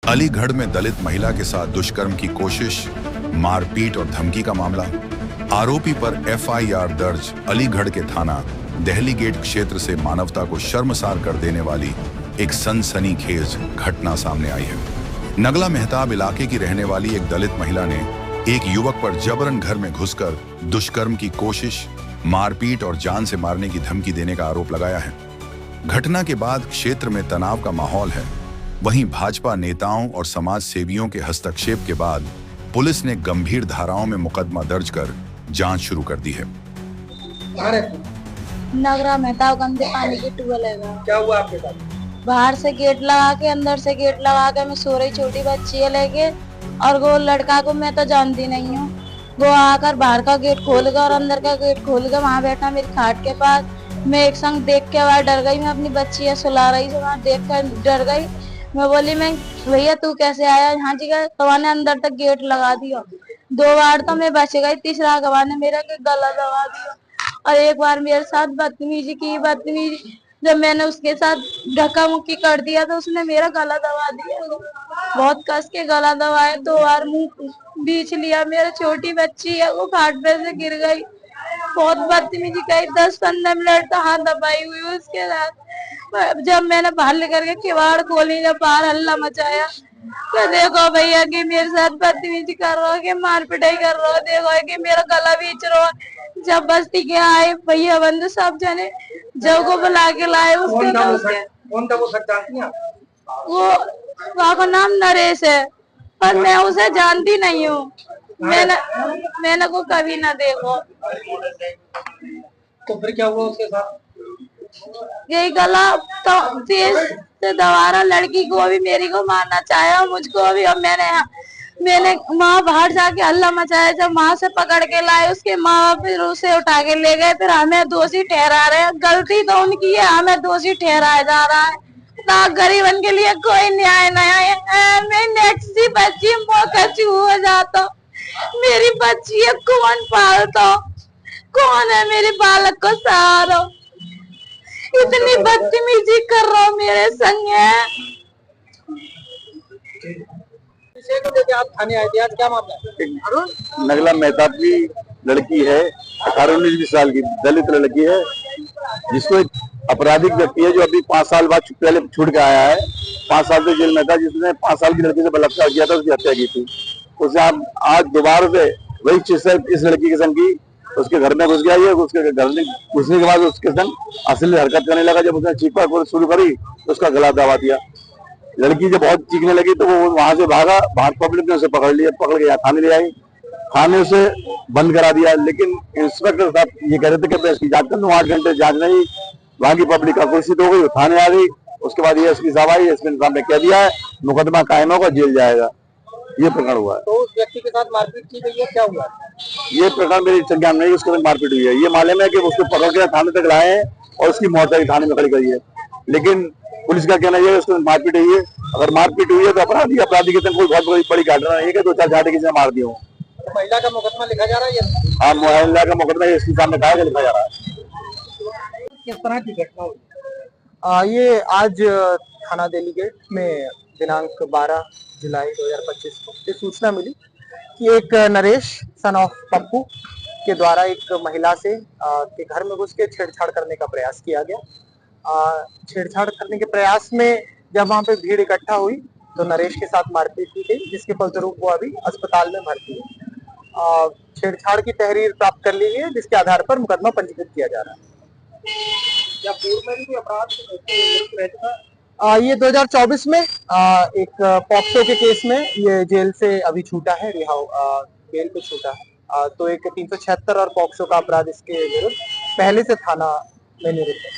अलीगढ़ में दलित महिला के साथ दुष्कर्म की कोशिश, मारपीट और धमकी का मामला। आरोपी पर एफआईआर दर्ज। अलीगढ़ के थाना दहली गेट क्षेत्र से मानवता को शर्मसार कर देने वाली एक सनसनीखेज घटना सामने आई है। नगला मेहताब इलाके की रहने वाली एक दलित महिला ने एक युवक पर जबरन घर में घुसकर दुष्कर्म की कोशिश, मारपीट और जान से मारने की धमकी देने का आरोप लगाया है। घटना के बाद क्षेत्र में तनाव का माहौल है। वहीं भाजपा नेताओं और समाज सेवियों के हस्तक्षेप के बाद पुलिस ने गंभीर धाराओं में मुकदमा दर्ज कर जांच शुरू कर दी है। नगरा मेहताब गंदे पानी की ट्यूबवेल है। क्या हुआ आपके साथ? बाहर से गेट लगा के, अंदर से गेट लगा के मैं सो रही, छोटी बच्ची है लेके, और वो लड़का को मैं तो जानती नहीं हूँ। वो आकर बाहर का गेट खोल गया और अंदर का गेट खोल गया, वहाँ बैठा मेरी खाट के पास। मैं एक संग देख के वहाँ डर गई। मैं अपनी बच्ची है सुला रही थी, वहाँ देख कर डर गई। मैं बोली, मैं भैया तू कैसे आया? हाँ जी, गवा ने अंदर तक गेट लगा दिया। 2 बार तो मैं बच गई, तीसरा गवा ने मेरा गला दबा दिया और एक बार मेरे साथ बदतमीजी की। जब मैंने उसके साथ धक्का मुक्की कर दिया तो उसने मेरा गला दबा दिया, बहुत कस के गला दबाया। 2 बार मुंह बीच लिया। मेरी छोटी बच्ची है, वो खाट पे से गिर गई। बहुत बदतमीजी करी। 10-15 मिनट तो हाथ दबाई हुई उसके साथ। जब मैंने बाहर लेकर के किवाड़ खोली, जब बाहर हल्ला मचाया तो देखो भैया कि मेरे साथ बदतमीजी कर रहा हो, कि मार पिटाई कर रहा हो, देखो कि मेरा गला बीच रहा हो। जब बस्ती के आए भैया बंधु सब जने, जब को बुला के लाए उसके कौन था वो शख्स जानती हैं? वो वहाँ का नाम नरेश है, पर मैं उसे जानती नहीं हूँ। मैंने को कभी ना देखो। तो फिर क्या हुआ उसके साथ? यही गला तो तेज से दबारा। लड़की को भी, मेरी को मारना चाहा, मुझको भी। और मैंने वहाँ बाहर जाके हल्ला मचाया। जब वहां से पकड़ के लाए उसके माँ बाप, फिर उसे उठा के ले गए। फिर हमें दोषी ठहरा रहे हैं। गलती तो उनकी है, हमें दोषी ठहराया जा रहा है। ना गरीबन के लिए कोई न्याय नहीं है। मैं नेक्स्ट बच्ची मोकचू हो जाता, मेरी बच्ची है, कौन पालता? कौन है मेरे बालक को सहारा? इतनी बदतमीजी कर रहा हूँ मेरे संग है। आप थाने आए थे, आज क्या मामला है? नगला मेहताब की लड़की है, 18-19 साल की दलित लड़की है, जिसको एक आपराधिक व्यक्ति है जो अभी 5 साल बाद पहले छूट के आया है। 5 साल से जेल में था, जिसने 5 साल की लड़की से बलात्कार किया था, उसकी हत्या की थी। उसे आज दोबारा से वही चीज से इस लड़की के संग की, उसके घर में घुस गया। ये उसके घर में घुसने के बाद उसके संग असली हरकत करने लगा। जब उसने चीखना शुरू करी तो उसका गला दबा दिया। लड़की जब बहुत चीखने लगी तो वो वहां से भागा। बाहर पब्लिक ने उसे पकड़ लिया, पकड़ के यहाँ थाने ले आई। थाने उसे बंद करा दिया, लेकिन इंस्पेक्टर साहब ये कह रहे थे कि मैं इसकी जांच कर लूँ। 8 घंटे जांच नहीं, वहां की पब्लिक आक्रोशित हो गई, वो थाने आ गई। उसके बाद ये एसपी साहब आई, एसपी साहब ने कह दिया है मुकदमा कायम होगा, जेल जाएगा। ये प्रकरण हुआ है। तो उस व्यक्ति के साथ मारपीट की गई है, क्या हुआ? ये प्रकरण मेरी संज्ञान में नहीं, उसके साथ मारपीट हुई है। ये मालूम है कि उसको पकड़ के थाने तक लाए हैं और उसकी मौत थाने में खड़ी करी है, लेकिन पुलिस का कहना यह है उसको मारपीट हुई है। अगर मारपीट हुई है तो अपराधी के संग कोई बहुत बड़ी घटना नहीं है कि 2-4 झाटे किसी ने मार दिया हो। तो महिला का मुकदमा लिखा जा रहा है? हाँ, महिला का मुकदमा एसपी साहब ने कहा है लिखा जा रहा है। किस तरह की घटना हुई? ये आज थाना दिल्ली गेट में दिनांक 12 जुलाई 2025 को ये सूचना मिली कि एक नरेश सन ऑफ पप्पू के द्वारा एक महिला से के घर में घुस के छेड़छाड़ करने का प्रयास किया गया। छेड़छाड़ करने के प्रयास में जब वहां पे भीड़ इकट्ठा हुई तो नरेश के साथ मारपीट की गई, जिसके फलस्वरूप वो अभी अस्पताल में भर्ती है। छेड़छाड़ की तहरीर प्राप्त कर ली गई है, जिसके आधार पर मुकदमा पंजीकृत किया जा रहा है। क्या पूर्व में भी कोई अपराध रहता था? ये 2024 में एक पॉक्सो के केस में ये जेल से अभी छूटा है, बेल पे छूटा है। तो एक 376 और पॉक्सो का अपराध इसके विरुद्ध पहले से थाना में निरुद्ध है।